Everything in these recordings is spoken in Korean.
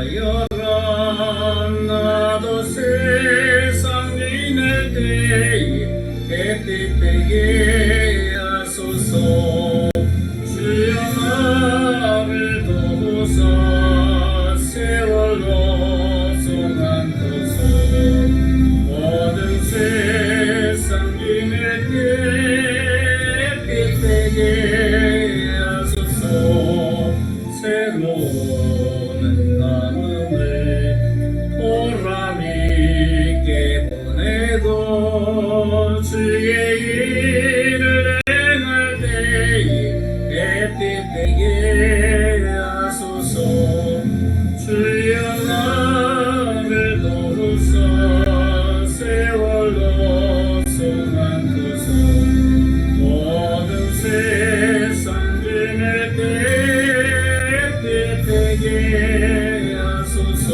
하여라. 나도 세상 지낼 때에 햇빛 되게 하소서. 주여 나를 도우사 세월로 송한토서. 모든 세상 지낼 때에 햇빛 되게 하소서. 새로운 가뭄을 보람있게 보내고 주의 일을 행할 때에 햇빛 되게 하소서. 주여 나를 도우사 세월로 송한토서. 모든 세상 지낼 때에 햇빛 되게 하소서.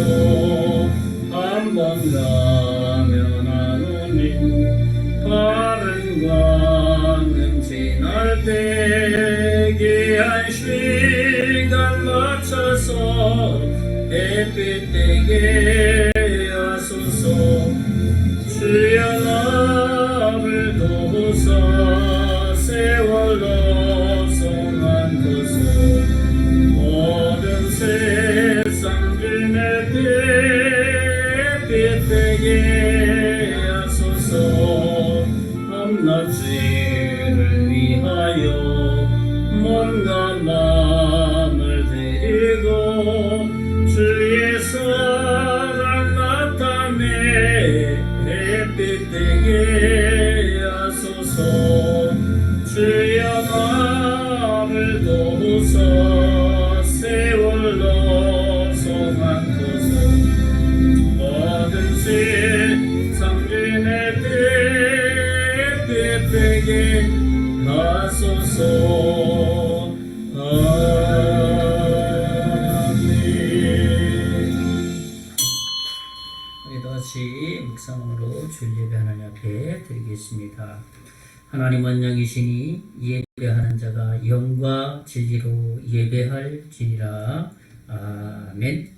한 번 가면 하노니 바른 강은 지날 때 귀한 시간 맞춰서 햇빛 되게 하소서. 주여 나를 도우사 세월로 송한토서. 모든 세상 지낼 때 햇빛 되게 하소서. 밤낮을 위하여 몸과 마음을 드리고 주의 사랑 나타내 햇빛 되게 하소서. 주여 나를 도우사 세월로 송한토서. 모든 세상 지낼 때 햇빛 되게 하소서. 아멘. 우리도 같이 묵상으로 주일 예배 하나님 앞에 드리겠습니다. 하나님은 영이시니 예배하는 자가 영과 진리로 예배할지니라. 아멘.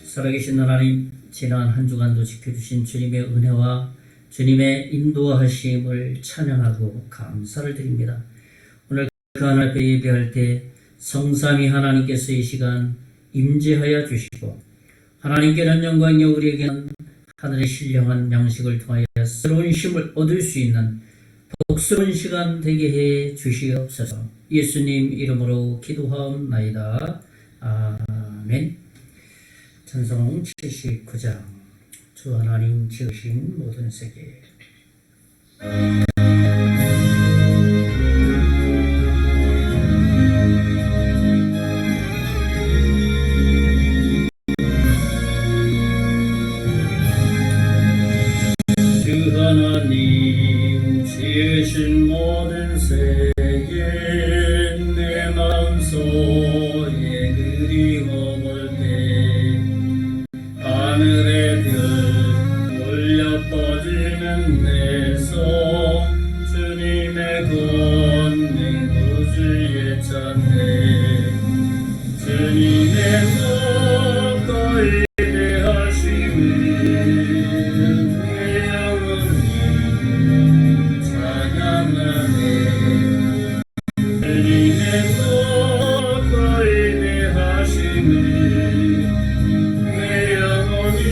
살아계신 하나님, 지난 한 주간도 지켜주신 주님의 은혜와 주님의 인도하심을 찬양하고 감사를 드립니다. 오늘 그 하나님 앞에 예배할 때 성삼위 하나님께서 이 시간 임재하여 주시고 하나님께는 영광이요 우리에게는 하늘의 신령한 양식을 통하여 새로운 힘을 얻을 수 있는 복스러운 시간 되게 해 주시옵소서. 예수님 이름으로 기도하옵나이다. 아멘. 찬송 79장 주 하나님 지으신 모든 세계. 주 하나님 지으신 모든 세계 내 마음속에 그리워 볼 때 하늘의 별 올려 뻗지는 내 손 주님의 권능 구주의 찬양 주님의 목걸이 되하심을 내 영혼이 찬양하네. 주님의 목걸이 되하심을 내 영혼이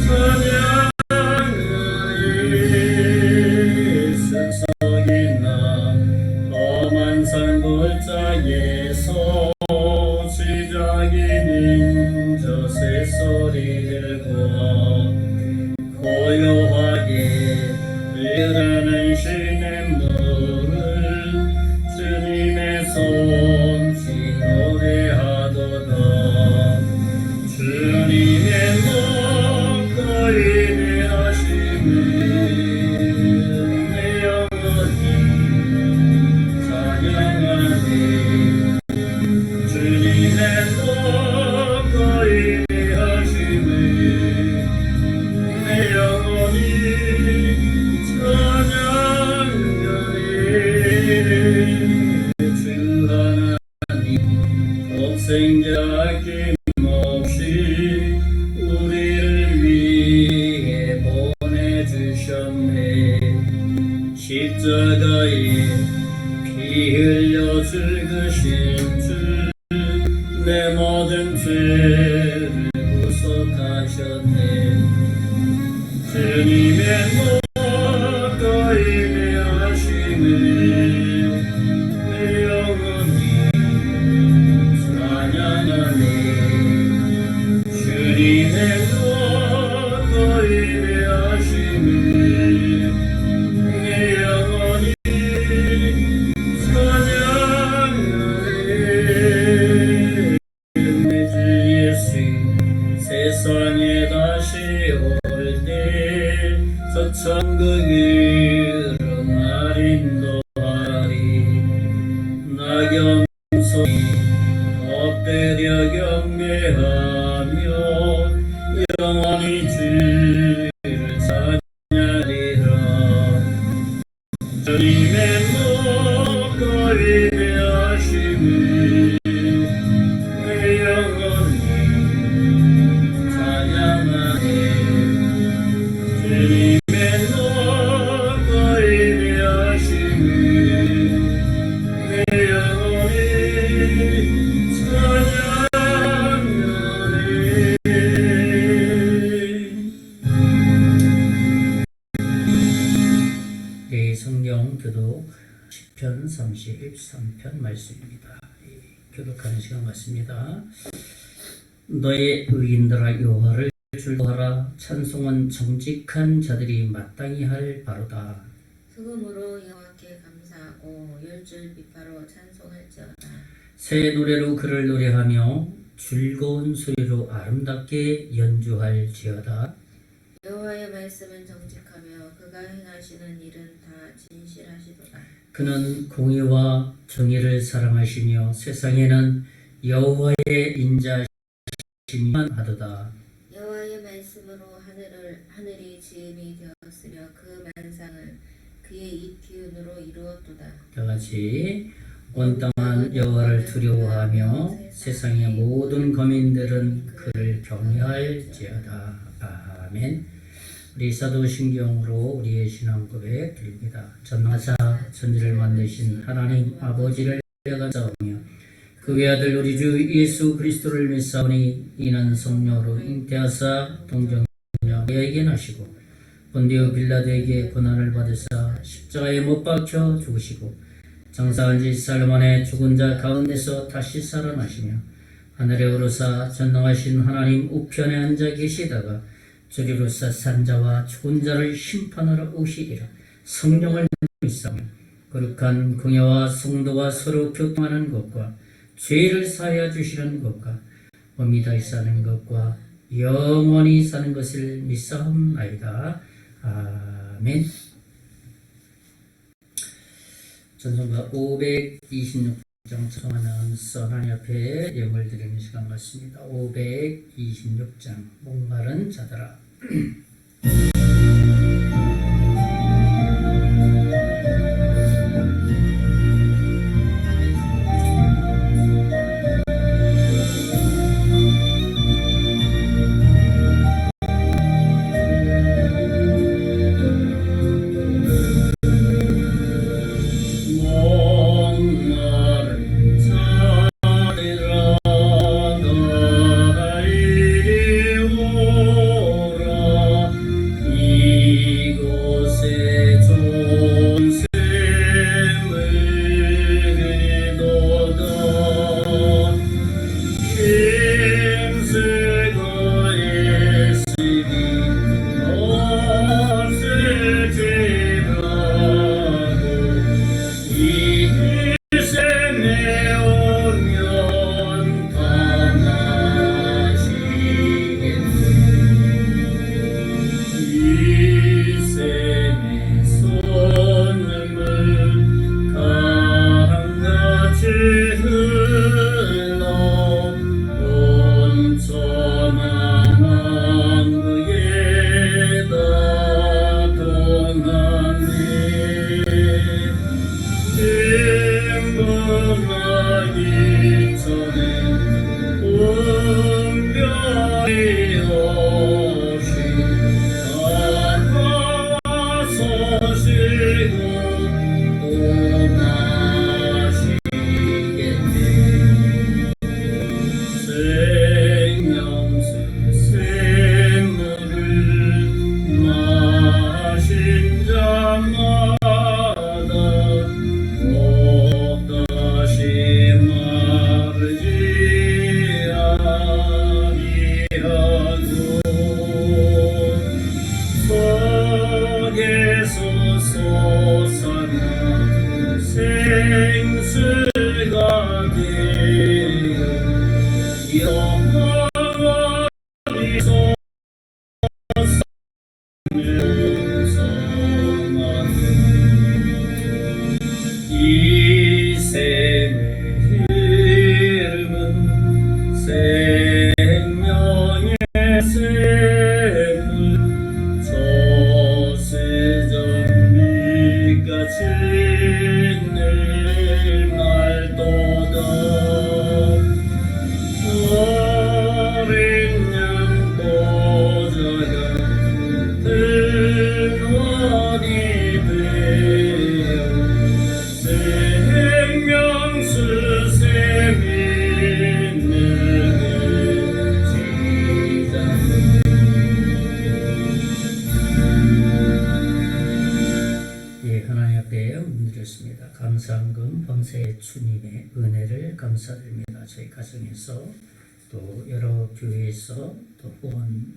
찬양하네. 습속이나 험한 산골짜기에서 시작인 젖의 소리 들고 고요하게 흐르는 시냇물을 주님의 솜씨 노래하도다. 주님의 목걸이 되하심을 내 영혼이 찬양하네. 주님의 목걸이 되하심을 내 영혼이 찬양하네. 주 하나님 독생자 아낌없이 우리를 위해 보내주셨네. 십자가에 피 흘려 죽으신 주 내 모든 죄를 구속하셨네. 주님의 목걸이 되하심을 내 영혼이 찬양하네. 주님의 목걸이 되하심을 내 영혼이 찬양하네. 내 주 예수 세상에 다시 올 때 저 천국으로 날 인도하리. 낙엽소리 엎드려 경배하며 영원히 주를 찬양하리라. 주님의 목걸이 되하심을 내 영혼이 찬양하네. 주님의 목걸이 되하심을 내 영혼이 찬양하네. 네, 성경 교독 시편 33편 말씀입니다. 교독하는 시간 같습니다. 너의 의인들아 여호와를 즐거워하라. 찬송은 정직한 자들이 마땅히 할 바로다. 소금으로 여호와께 감사하고 열줄 비파로 찬송할지어다. 새 노래로 그를 노래하며 즐거운 소리로 아름답게 연주할지어다. 여호와의 말씀은 정직하며 그가 행하시는 일은 다 진실하시도다. 그는 공의와 정의를 사랑하시며 세상에는 여호와의 인자심만 하도다. 여호와의 말씀으로 하늘이 지음이 되었으며 그 만상을 그의 입 기운으로 이루었도다. 다같이 온 땅은 여호와를 두려워하며 세상의 모든 거민들은 그를 경외할지어다. 아멘. 우리 사도신경으로 우리의 신앙 고백 드립니다. 전능하사 천지를 만드신 하나님 아버지를 감사하며 그 외아들 우리 주 예수 그리스도를 믿사오니 이는 성령으로 잉태하사 동정녀에게 나시고 본디오 빌라도에게 고난을 받으사 십자가에 못 박혀 죽으시고 장사한 지 사흘 만에 죽은 자 가운데서 다시 살아나시며 하늘에 오르사 전능하신 하나님 우편에 앉아 계시다가 저리로서 산자와 죽은 자를 심판하러 오시리라. 성령을 믿사오며 거룩한 공예와 성도가 서로 교통하는 것과 죄를 사하여 주시는 것과 몸이 다시 사는 것과 영원히 사는 것을 믿사옵나이다. 아멘. 전송가 526장 청하는 하나님 앞에 예물 드리는 시간 같습니다. 526장 목마른 자들아 나기 전에 은별이 없이 다가서시고 또 마시겠네. 생명수 샘물을 마신 자마다 또 다시 마르지 아니하고 속에서 솟아나는 생수가 되어 영원히 솟아나는 이 샘의 이름은 생명의 샘물 저스전 빛같이 늘 날도다. 어린 양 보좌가 근원이 되어 생명수 샘이 느껴지자. 예, 하나님 앞에 엎드렸습니다. 감사한금 범사의 주님의 은혜를 감사드립니다. 저희 가정에서 또 여러 교회에서 또 후원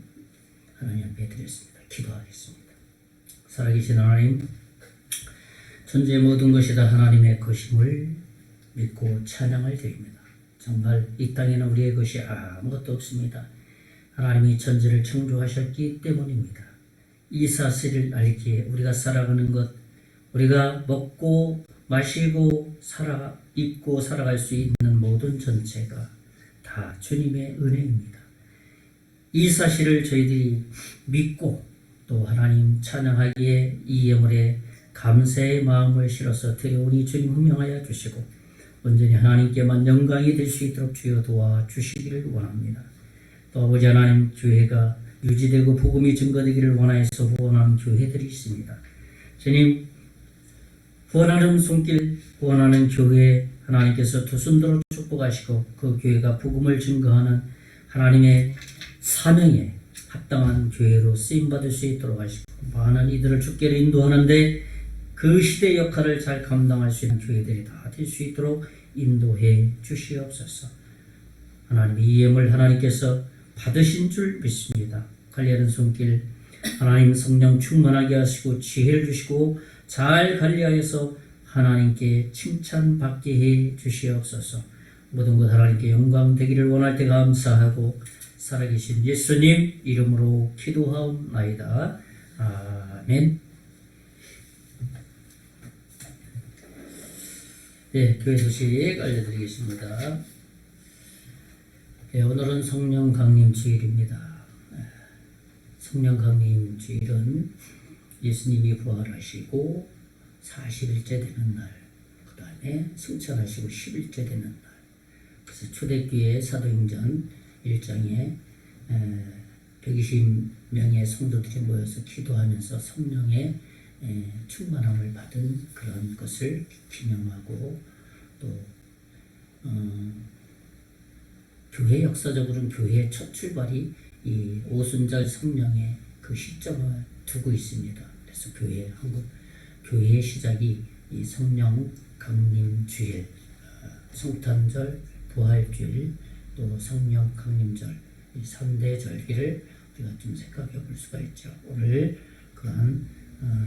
하나님 앞에 드렸습니다. 기도하겠습니다. 살아계신 하나님, 천지의 모든 것이 다 하나님의 것임을 믿고 찬양을 드립니다. 정말 이 땅에는 우리의 것이 아무것도 없습니다. 하나님이 천지를 창조하셨기 때문입니다. 이 사실을 알기에 우리가 살아가는 것, 우리가 먹고 마시고 입고 살아갈 수 있는 모든 전체가 다 주님의 은혜입니다. 이 사실을 저희들이 믿고 또 하나님 찬양하기에 이 예물에 감사의 마음을 실어서 드려오니 주님 흥명하여 주시고 온전히 하나님께만 영광이 될 수 있도록 주여 도와주시기를 원합니다. 또 아버지 하나님, 교회가 유지되고 복음이 증거되기를 원하여서 후원하는 교회들이 있습니다. 주님, 후원하는 손길, 후원하는 교회 하나님께서 두 손으로 축복하시고 그 교회가 복음을 증거하는 하나님의 사명에 합당한 교회로 쓰임받을 수 있도록 하시고 많은 이들을 주께로 인도하는데 그 시대 역할을 잘 감당할 수 있는 교회들이 다 될 수 있도록 인도해 주시옵소서. 하나님, 이 예물 하나님께서 받으신 줄 믿습니다. 관리하는 손길 하나님 성령 충만하게 하시고 지혜를 주시고 잘 관리하여서 하나님께 칭찬받게 해 주시옵소서. 모든 것 하나님께 영광 되기를 원할 때 감사하고 살아계신 예수님 이름으로 기도하옵나이다. 아멘. 네, 교회 소식 알려드리겠습니다. 네, 오늘은 성령 강림 주일입니다. 성령 강림 주일은 예수님이 부활하시고 40일째 되는 날, 그 다음에 승천하시고 10일째 되는 날. 그래서 초대교회 사도행전 1장에 120명의 성도들이 모여서 기도하면서 성령의 충만함을 받은 그런 것을 기념하고 또 교회 역사적으로는 교회의 첫 출발이 이 오순절 성령의 그 시점을 두고 있습니다. 그래서 한국 교회의 시작이 이 성령 강림 주일, 성탄절, 부활주일, 또 성령 강림절 이 3대 절기를 우리가 좀 생각해 볼 수가 있죠. 오늘 그러한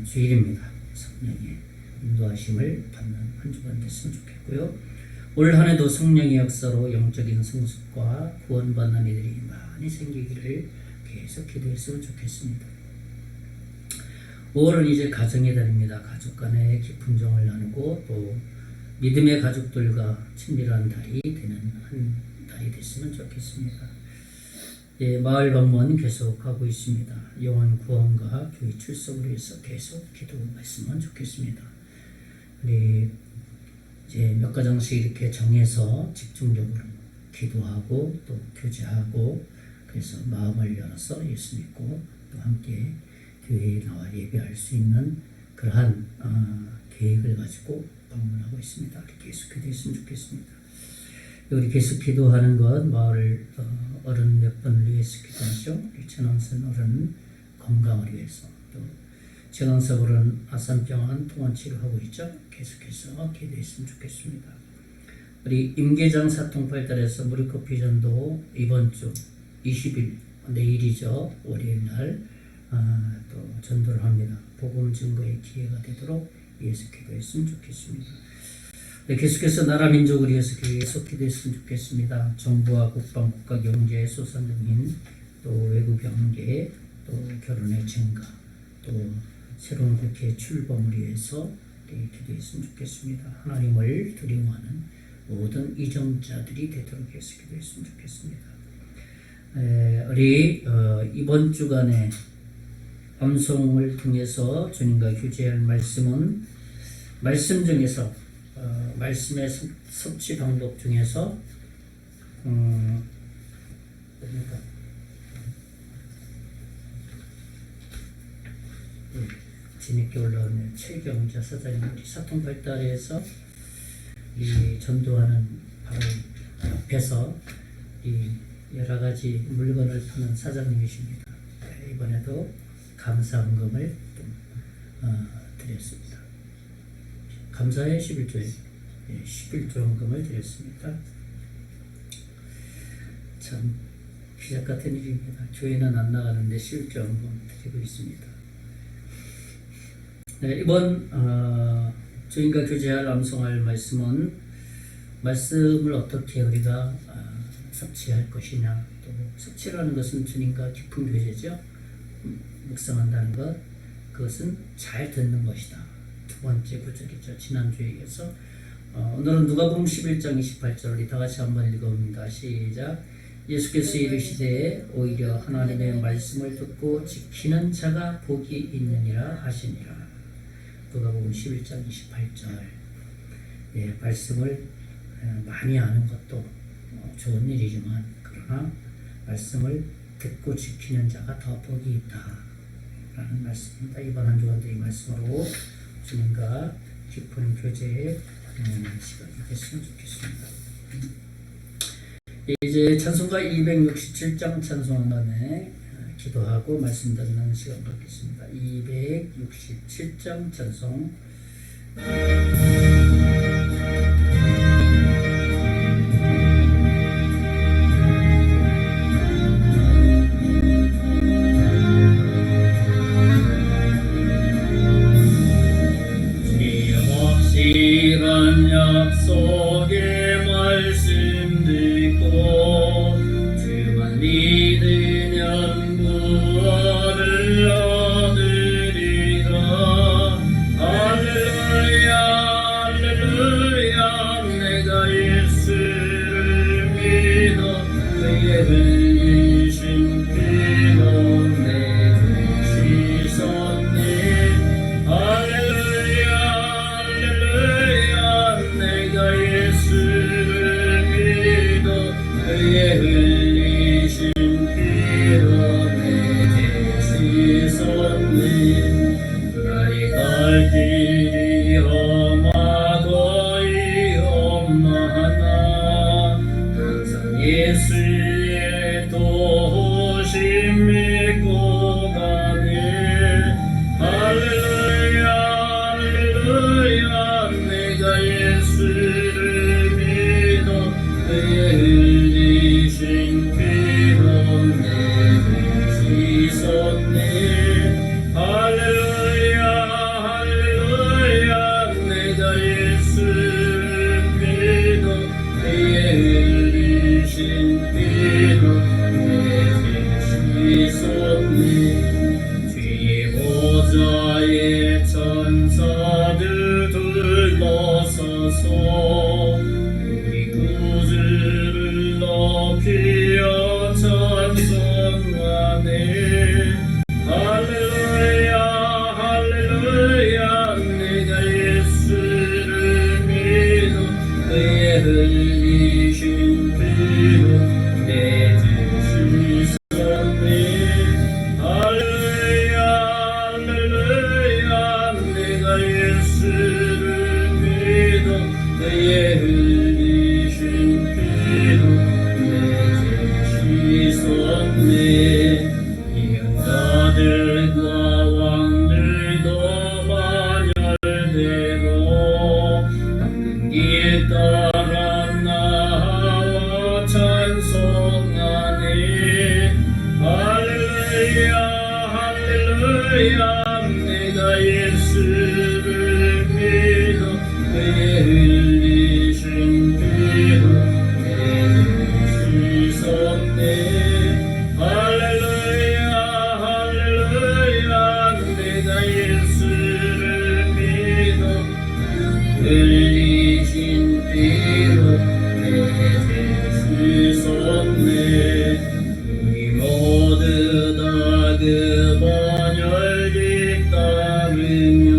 주일입니다. 성령의 인도하심을 받는 한 주간 됐으면 좋겠고요. 올 한 해도 성령의 역사로 영적인 성숙과 구원받는 이들이 많이 생기기를 계속 기도했으면 좋겠습니다. 5월은 이제 가정의 달입니다. 가족 간의 깊은 정을 나누고 또 믿음의 가족들과 친밀한 달이 되는 한 달이 됐으면 좋겠습니다. 예, 마을 방문 계속하고 있습니다. 영혼 구원과 교회 출석을 위해서 계속 기도했으면 좋겠습니다. 우리 이제 몇 가정씩 이렇게 정해서 집중적으로 기도하고 또 교제하고 그래서 마음을 열어서 예수 믿고 또 함께 교회에 나와 예배할 수 있는 그러한 계획을 가지고 방문하고 있습니다. 우리 계속 기도했으면 좋겠습니다. 우리 계속 기도하는 것 마을 어른 몇 분을 위해서 기도하죠. 우리 천왕선 어른 건강을 위해서 또 최강섭 어른 아산병원 통원 치료하고 있죠. 계속해서 기도했으면 좋겠습니다. 우리 임계장 사통팔달에서 무료커피 전도 이번 주 20일 내일이죠. 월요일 날 또 전도를 합니다. 복음 증거의 기회가 되도록 위해서 기도했으면 좋겠습니다. 네, 계속해서 나라 민족을 위해서 계속 기도했으면 좋겠습니다. 정부와 국방, 국가 경제, 소상공인, 또 외국 연계, 또 결혼의 증가, 또 새로운 국회 출범을 위해서 기도했으면 좋겠습니다. 하나님을 두려워하는 모든 이정자들이 되도록 해서 기도했으면 좋겠습니다. 우리 이번 주간에 방송을 통해서 주님과 교제할 말씀은 말씀 중에서 말씀의 섭취 방법 중에서 재밌게 올라오는 최경자 사장님 우리 사통발달에서 이 전도하는 바로 옆에서 이 여러 가지 물건을 파는 사장님이십니다. 이번에도 감사헌금을 드렸습니다. 감사의 11조에 11조 헌금을 드렸습니다. 참 시작 같은 일입니다. 교회는 안 나가는데 11조 헌금 드리고 있습니다. 네, 이번 주님과 교제할 암송할 말씀은 말씀을 어떻게 우리가 섭취할 것이냐, 또 섭취라는 것은 주님과 깊은 교제죠. 묵상한다는 것, 그것은 잘 듣는 것이다. 두 번째 구절이죠. 지난주에 이어서 오늘은 누가복음 11장 28절 우리 다 같이 한번 읽어봅니다. 시작. 예수께서 이르시되 오히려 하나님의 말씀을 듣고 지키는 자가 복이 있느니라 하시니라. 누가복음 11장 28절. 예, 말씀을 많이 아는 것도 좋은 일이지만 그러나 말씀을 듣고 지키는 자가 더 복이 있다 라는 말씀입니다. 이번 한 주간도 이 말씀으로 주님과 깊은 교제의 시간이 됐으면 좋겠습니다. 이제 찬송가 267장 찬송한 다음에 기도하고 말씀 듣는 시간 갖겠습니다. 267장 찬송. 확실한 약속의 말씀 듣고 주만 믿으면 구원을 얻으리라. 할렐루야 할렐루야 내가 예수를 믿어 그의 흘리신 피로 내 죄 씻었네. 그의 흘리신 피로 내 죄 씻었네. 나의 갈 길이 험하고 험하나 항상 예수의 도우심 믿고 가네. 할렐루야 할렐루야 내가 예수를 믿어 그의 흘리신 피로 내 죄 씻었네. 할렐루야 할렐루야 내가 예수를 믿어 그의 흘리신 피로 내 죄 씻었네. 주의 보좌에 천사들 둘러서서 우리 구주를 높이어 찬송하네. 할렐루야 할렐루야 내가 예수를 믿어 흘리신 피로 내 죄 씻었네. 할렐루야 할렐루야 내가 예수를 믿어 그의 흘리신 피로 내 죄 씻었네. 이웃자들과 왕들도 만열되고 닦는 길 따라 나와 찬송하네. 할렐루야 할렐루야 내가 예수를 믿어 그의 흘리신 피로 내 죄 씻었네. 할렐루야 할렐루야 내가 예수를 믿어 흘리신 피로 내 죄 씻었네. 우리 모두 다 그 번열길 따르며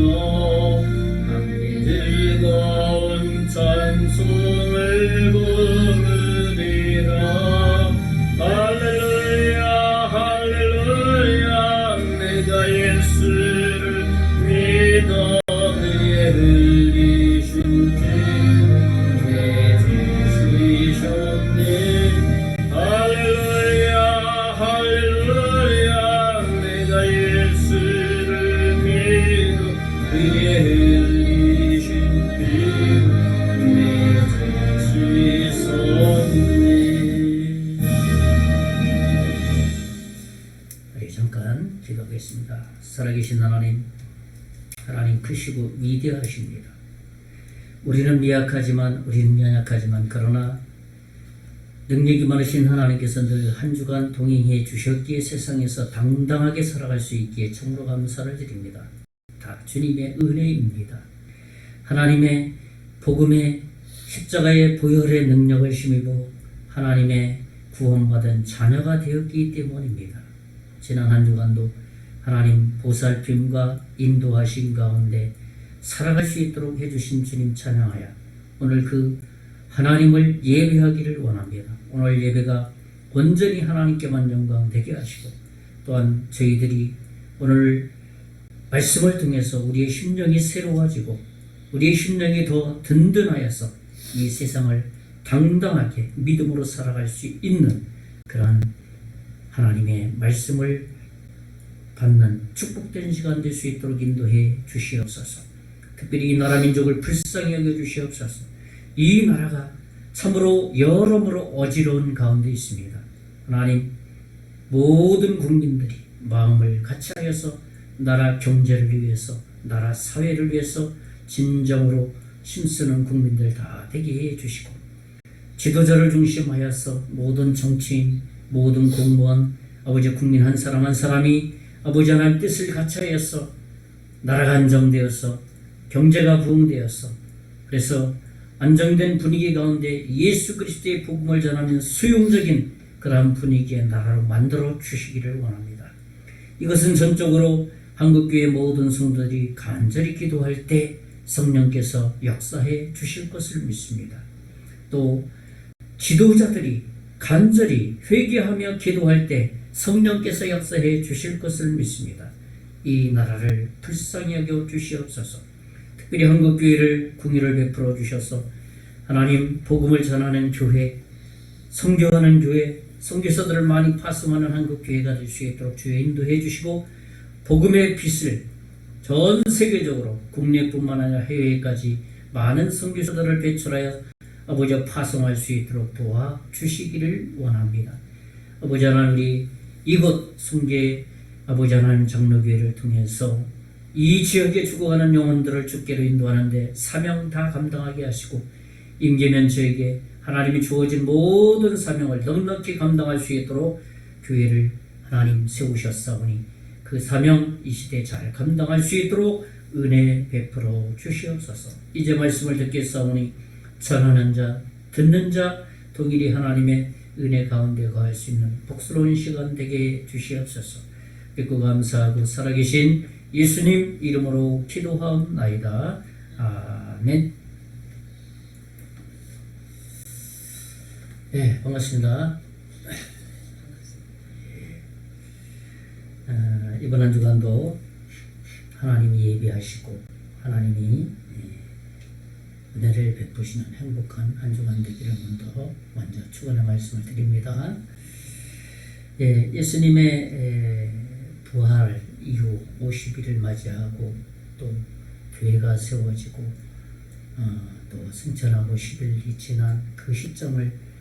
함께 즐거운 찬송을 부르리라. 할렐루야 할렐루야 내가 예수를 믿어 그의 흘리신 피로 내 죄 씻었네. 할렐루야 할렐루야 내가 예수를 믿어 그의 흘리신 피로 내 죄 씻었네. 우리 잠깐 기도하겠습니다. 살아계신 하나님, 하나님 크시고 위대하십니다. 우리는 미약하지만, 우리는 연약하지만, 그러나 능력이 많으신 하나님께서 늘 한 주간 동행해 주셨기에 세상에서 당당하게 살아갈 수 있기에 참으로 감사를 드립니다. 다 주님의 은혜입니다. 하나님의 복음의 십자가의 보혈의 능력을 힘입어 하나님의 구원받은 자녀가 되었기 때문입니다. 지난 한 주간도 하나님 보살핌과 인도하신 가운데 살아갈 수 있도록 해주신 주님 찬양하여 오늘 그 하나님을 예배하기를 원합니다. 오늘 예배가 온전히 하나님께만 영광 되게 하시고 또한 저희들이 오늘 말씀을 통해서 우리의 심령이 새로워지고 우리의 심령이 더 든든하여서 이 세상을 당당하게 믿음으로 살아갈 수 있는 그러한 하나님의 말씀을 받는 축복된 시간 될 수 있도록 인도해 주시옵소서. 특별히 이 나라 민족을 불쌍히 여겨 주시옵소서. 이 나라가 참으로 여러모로 어지러운 가운데 있습니다. 하나님, 모든 국민들이 마음을 같이하여서 나라 경제를 위해서, 나라 사회를 위해서 진정으로 힘쓰는 국민들 다 되게 해 주시고, 지도자를 중심하여서 모든 정치인, 모든 공무원, 아버지 국민 한 사람 한 사람이 아버지 하나님 뜻을 같이하여서 나라가 안정되어서 경제가 부흥되어서 그래서 안정된 분위기 가운데 예수 그리스도의 복음을 전하는 수용적인 그러한 분위기의 나라로 만들어 주시기를 원합니다. 이것은 전적으로 한국교회 모든 성도들이 간절히 기도할 때 성령께서 역사해 주실 것을 믿습니다. 또 지도자들이 간절히 회개하며 기도할 때 성령께서 역사해 주실 것을 믿습니다. 이 나라를 불쌍히 여겨 주시옵소서. 특별히 한국교회를 궁유를 베풀어 주셔서 하나님 복음을 전하는 교회, 선교하는 교회, 선교사들을 많이 파송하는 한국교회가 될 수 있도록 주여 인도해 주시고 복음의 빛을 전 세계적으로 국내뿐만 아니라 해외까지 많은 선교사들을 배출하여 아버지 파송할 수 있도록 도와주시기를 원합니다. 아버지 하나님, 우리 이곳 성계 아버지 하나님 장로교회를 통해서 이 지역에 죽어가는 영혼들을 주께로 인도하는데 사명 다 감당하게 하시고 임계면 저에게 하나님이 주어진 모든 사명을 넉넉히 감당할 수 있도록 교회를 하나님 세우셨사오니 그 사명 이 시대에 잘 감당할 수 있도록 은혜 베풀어 주시옵소서. 이제 말씀을 듣겠사오니 전하는 자, 듣는 자 동일이 하나님의 은혜 가운데 거할 수 있는 복스러운 시간 되게 주시옵소서. 믿고 감사하고 살아계신 예수님 이름으로 기도하옵나이다. 아멘. 네, 반갑습니다. 이번 한 주간도 하나님이 예비하시고 하나님이 은혜를 베푸시는 행복한 한 주간 되기를 먼저 축원의 말씀을 드립니다. 예수님의 부활 이후 50일을 맞이하고 또 교회가 세워지고 또 승천하고 10일이 지난 그 시점을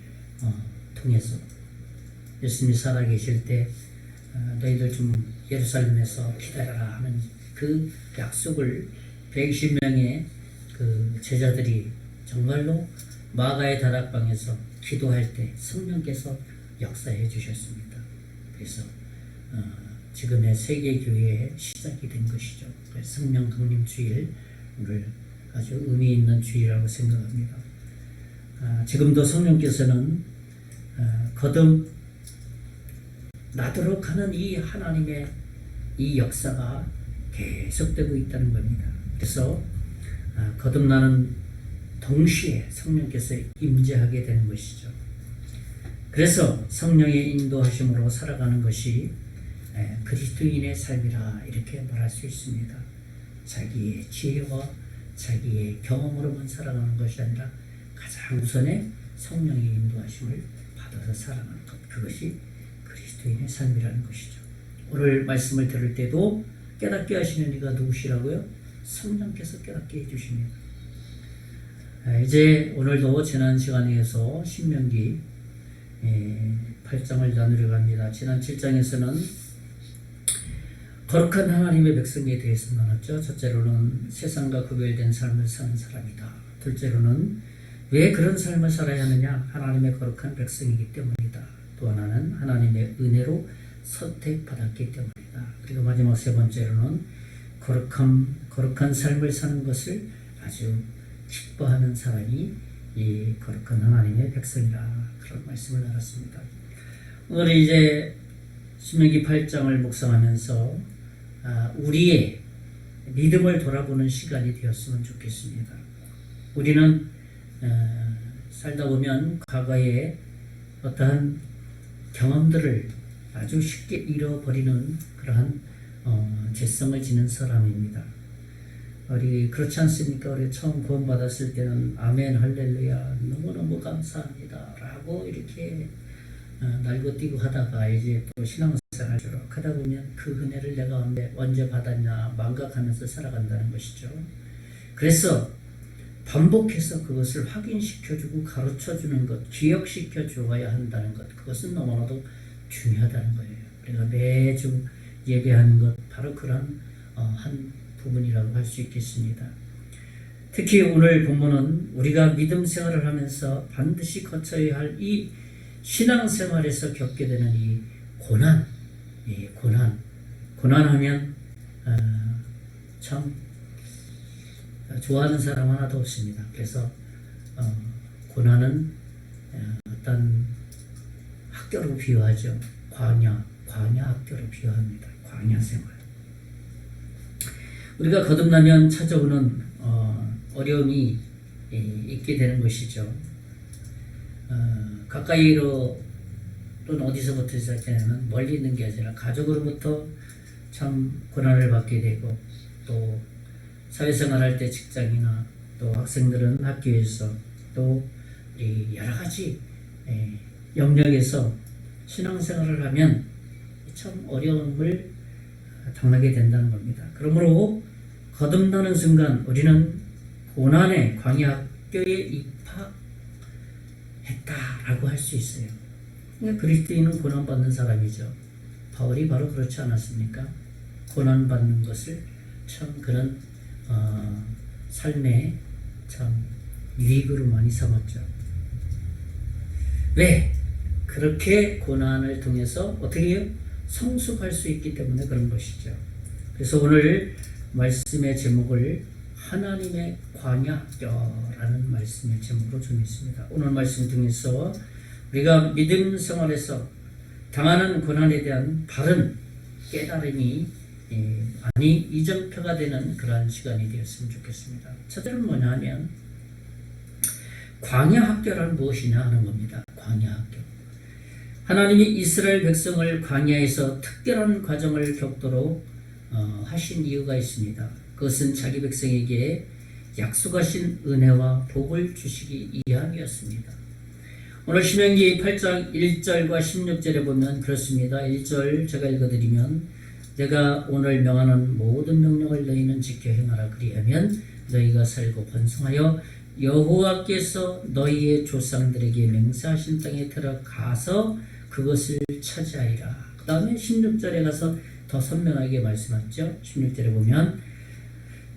통해서 예수님이 살아계실 때 너희들 좀 예루살렘에서 기다려라 하는 그 약속을 120명의 그 제자들이 정말로 마가의 다락방에서 기도할 때 성령께서 역사해 주셨습니다. 그래서 지금의 세계교회의 시작이 된 것이죠. 성령 강림 주일, 오늘 아주 의미 있는 주일이라고 생각합니다. 지금도 성령께서는 거듭 나도록 하는 이 하나님의 이 역사가 계속되고 있다는 겁니다. 그래서 거듭나는 동시에 성령께서 임재하게 되는 것이죠. 그래서 성령의 인도하심으로 살아가는 것이 그리스도인의 삶이라 이렇게 말할 수 있습니다. 자기의 지혜와 자기의 경험으로만 살아가는 것이 아니라 가장 우선에 성령의 인도하심을 받아서 살아가는 것, 그것이 그리스도인의 삶이라는 것이죠. 오늘 말씀을 들을 때도 깨닫게 하시는 이가 누구시라고요? 성령께서 깨닫게 해주십니다. 이제 오늘도 지난 시간에 이어서 신명기 8장을 나누려고 합니다. 지난 7장에서는 거룩한 하나님의 백성에 대해서 나눴죠. 첫째로는 세상과 구별된 삶을 사는 사람이다. 둘째로는 왜 그런 삶을 살아야 하느냐? 하나님의 거룩한 백성이기 때문이다. 또 하나는 하나님의 은혜로 선택받았기 때문이다. 그리고 마지막 세 번째로는 거룩한 삶을 사는 것을 아주 기뻐하는 사람이 이 거룩한 하나님의 백성이라, 그런 말씀을 나눴습니다. 오늘 이제 신명기 8장을 묵상하면서 우리의 믿음을 돌아보는 시간이 되었으면 좋겠습니다. 우리는 살다 보면 과거의 어떠한 경험들을 아주 쉽게 잃어버리는 그러한 죄성을 지닌 사람입니다. 우리 그렇지 않습니까? 우리 처음 구원받았을 때는 아멘 할렐루야 너무너무 감사합니다 라고 이렇게 날고 뛰고 하다가 이제 또 신앙생활을 쭉 하다 보면 그 은혜를 내가 언제 받았냐 망각하면서 살아간다는 것이죠. 그래서 반복해서 그것을 확인시켜주고 가르쳐주는 것, 기억시켜 주어야 한다는 것, 그것은 너무나도 중요하다는 거예요. 우리가 매주 예배하는 것, 바로 그런 한 부분이라고 할 수 있겠습니다. 특히 오늘 본문은 우리가 믿음 생활을 하면서 반드시 거쳐야 할 이 신앙생활에서 겪게 되는 이 고난하면 참 좋아하는 사람 하나도 없습니다. 그래서 고난은 어떤 학교로 비유하죠. 광야 학교로 비유합니다. 광야 생활. 우리가 거듭나면 찾아오는 어려움이 있게 되는 것이죠. 가까이로 또는 어디서부터 시작되냐면 멀리 있는 게 아니라 가족으로부터 참 고난을 받게 되고, 또 사회생활할 때 직장이나 또 학생들은 학교에서 또 여러 가지 영역에서 신앙생활을 하면 참 어려움을 당하게 된다는 겁니다. 그러므로 거듭나는 순간 우리는 고난의 광야 학교에 입학했다라고 할 수 있어요. 그리스도인은 고난받는 사람이죠. 바울이 바로 그렇지 않았습니까? 고난받는 것을 참 그런 삶의 참 유익으로 많이 삼았죠. 왜? 그렇게 고난을 통해서 어떻게 해요? 성숙할 수 있기 때문에 그런 것이죠. 그래서 오늘 말씀의 제목을 하나님의 광야학교라는 말씀의 제목으로 정했습니다. 오늘 말씀 통해서 우리가 믿음 생활에서 당하는 고난에 대한 바른 깨달음이 많이 이정표가 되는 그러한 시간이 되었으면 좋겠습니다. 첫째는 뭐냐 하면 광야학교란 무엇이냐 하는 겁니다. 광야 학교. 하나님이 이스라엘 백성을 광야에서 특별한 과정을 겪도록 하신 이유가 있습니다. 그것은 자기 백성에게 약속하신 은혜와 복을 주시기 위함이었습니다. 오늘 신명기 8장 1절과 16절에 보면 그렇습니다. 1절 제가 읽어드리면 내가 오늘 명하는 모든 명령을 너희는 지켜 행하라. 그리하면 너희가 살고 번성하여 여호와께서 너희의 조상들에게 맹세하신 땅에 들어가서 그것을 차지하리라. 그 다음에 16절에 가서 더 선명하게 말씀하죠. 16절에 보면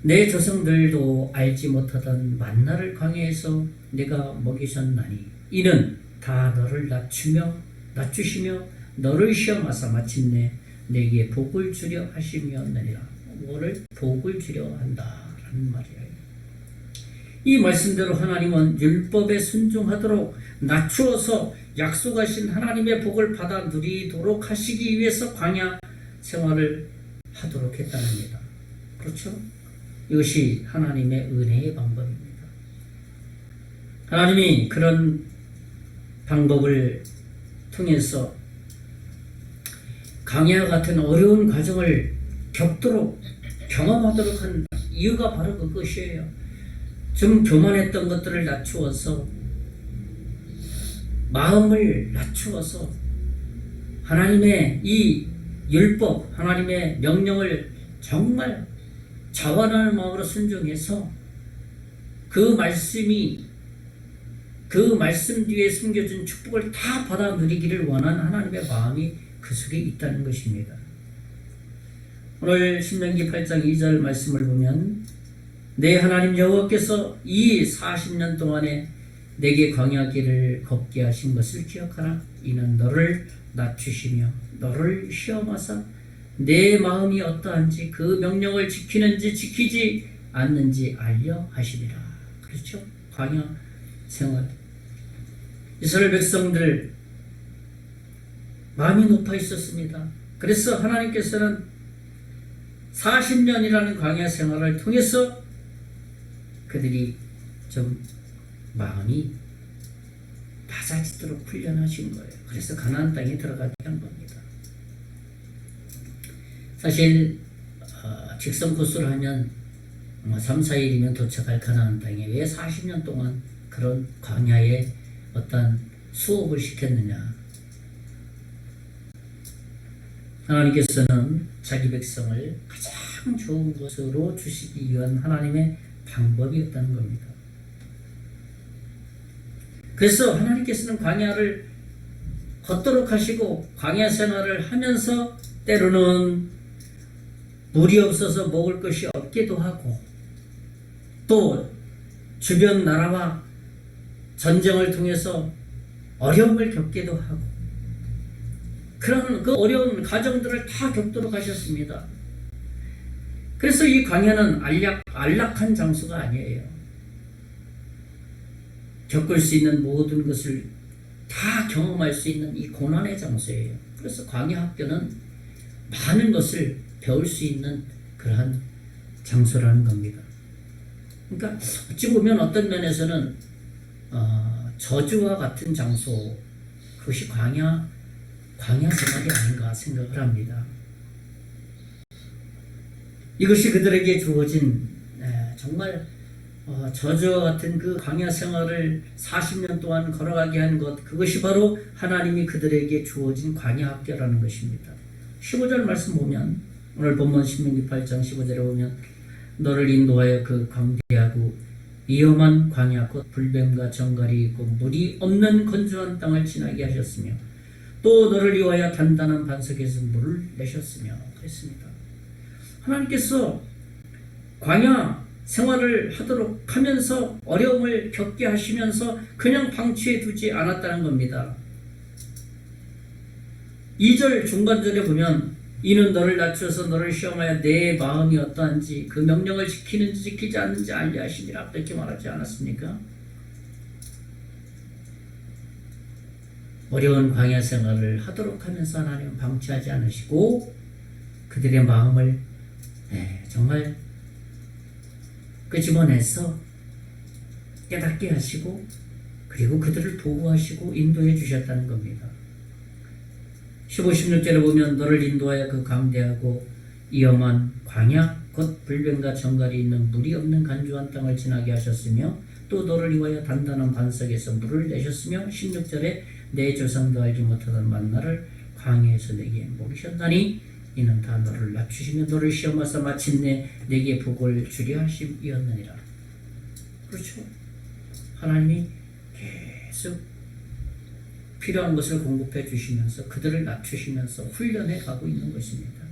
내 조상들도 알지 못하던 만나를 광야에서 내가 먹이셨나니 이는 다 너를 낮추시며 너를 시험하사 마침내 내게 복을 주려 하심이었느니라. 뭐를 복을 주려 한다라는 말이에요. 이 말씀대로 하나님은 율법에 순종하도록 낮추어서 약속하신 하나님의 복을 받아 누리도록 하시기 위해서 광야 생활을 하도록 했다는겁니다. 그렇죠? 이것이 하나님의 은혜의 방법입니다. 하나님이 그런 방법을 통해서 광야 같은 어려운 과정을 경험하도록 한 이유가 바로 그것이에요. 좀 교만했던 것들을 낮추어서 마음을 낮추어서 하나님의 이 율법, 하나님의 명령을 정말 자원하는 마음으로 순종해서 그 말씀 뒤에 숨겨진 축복을 다 받아 누리기를 원하는 하나님의 마음이 그 속에 있다는 것입니다. 오늘 신명기 8장 2절 말씀을 보면 내 하나님 여호와께서 이 40년 동안에 내게 광야길을 걷게 하신 것을 기억하라. 이는 너를 낮추시며 너를 시험하사 내 마음이 어떠한지 그 명령을 지키는지 지키지 않는지 알려 하시리라. 그렇죠? 광야 생활. 이스라엘 백성들 마음이 높아 있었습니다. 그래서 하나님께서는 40년이라는 광야 생활을 통해서 그들이 좀 마음이 낮아지도록 훈련하신 거예요. 그래서 가나안 땅에 들어가게 한 겁니다. 사실 직선 코스를 하면 3, 4일이면 도착할 가나안 땅에 왜 40년 동안 그런 광야에 어떤 수업을 시켰느냐. 하나님께서는 자기 백성을 가장 좋은 것으로 주시기 위한 하나님의 방법이었다는 겁니다. 그래서 하나님께서는 광야를 걷도록 하시고 광야 생활을 하면서 때로는 물이 없어서 먹을 것이 없기도 하고 또 주변 나라와 전쟁을 통해서 어려움을 겪기도 하고 그런 그 어려운 과정들을 다 겪도록 하셨습니다. 그래서 이 광야는 안락한 장소가 아니에요. 겪을 수 있는 모든 것을 다 경험할 수 있는 이 고난의 장소예요. 그래서 광야 학교는 많은 것을 배울 수 있는 그러한 장소라는 겁니다. 그러니까 어찌 보면 어떤 면에서는 저주와 같은 장소, 그것이 광야 생활이 아닌가 생각을 합니다. 이것이 그들에게 주어진 정말 저주와 같은 그 광야 생활을 40년 동안 걸어가게 한 것, 그것이 바로 하나님이 그들에게 주어진 광야 학교라는 것입니다. 15절 말씀 보면 오늘 본문 신명기 8장 15절에 보면 너를 인도하여 그 광대하고 위험한 광야 곧 불뱀과 정갈이 있고 물이 없는 건조한 땅을 지나게 하셨으며 또 너를 위하여 단단한 반석에서 물을 내셨으며 그랬습니다. 하나님께서 광야 생활을 하도록 하면서 어려움을 겪게 하시면서 그냥 방치해 두지 않았다는 겁니다. 2절 중반절에 보면 이는 너를 낮추어서 너를 시험하여 내 마음이 어떠한지 그 명령을 지키는지 지키지 않는지 알려 하시니라. 그렇게 말하지 않았습니까? 어려운 광야 생활을 하도록 하면서 하나님은 방치하지 않으시고 그들의 마음을 정말 끄집어내서 깨닫게 하시고 그리고 그들을 보호하시고 인도해 주셨다는 겁니다. 15, 16절에 보면 너를 인도하여 그 강대하고 위험한 광야 곧 불변과 정갈이 있는 물이 없는 간주한 땅을 지나게 하셨으며 또 너를 위하여 단단한 반석에서 물을 내셨으며 16절에 내 조상도 알지 못하던 만나를 광야에서 내게 먹이셨다니 이는 다 너를 낮추시며 너를 시험하사 마침내 내게 복을 주려 하심이었느니라. 그렇죠. 하나님이 계속 필요한 것을 공급해 주시면서 그들을 낮추시면서 훈련해 가고 있는 것입니다.